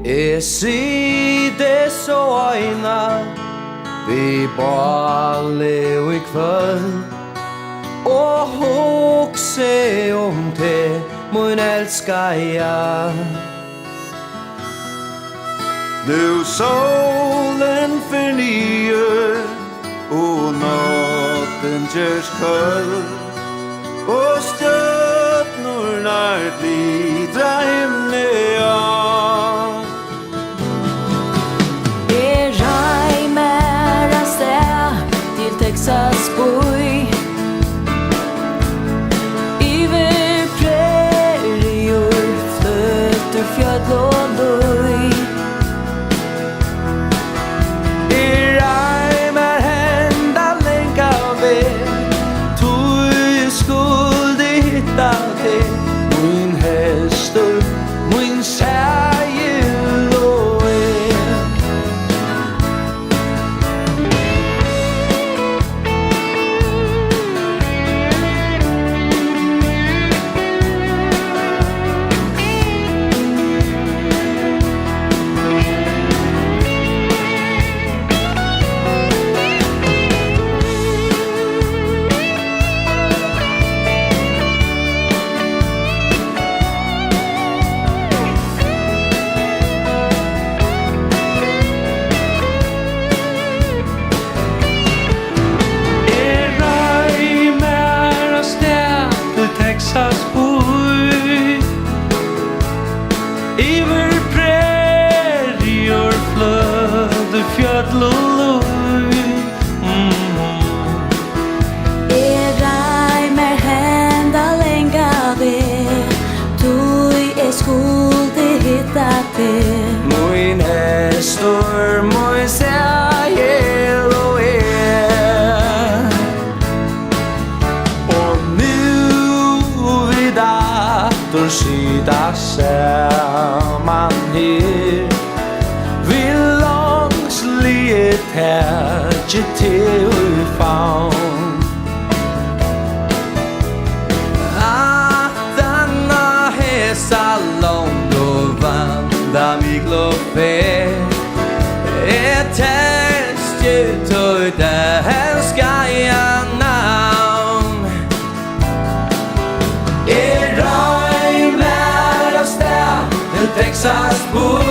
Jeg sitter så øjner vi bare lever i kveld og hugse det mun elsker jeg. Nu solen fornyer og natten gjørs kold og stjørnurnar glidra himle av. Reimer av sted til Texas boy Iver prerior fløter fjødl og løy Reimer henda lenka ved tog skulde hitta det min hestor, min særgel og Texas boy Iver prerior fløde fjødl og løy Reimer henda lenga ved tog skulde hitta det Min hestor, min særgel og Då sida samman her Vi långsligt her til favn Denna hesa långt og vandra mig gloffe test ju tog den ska jag navn Texas boy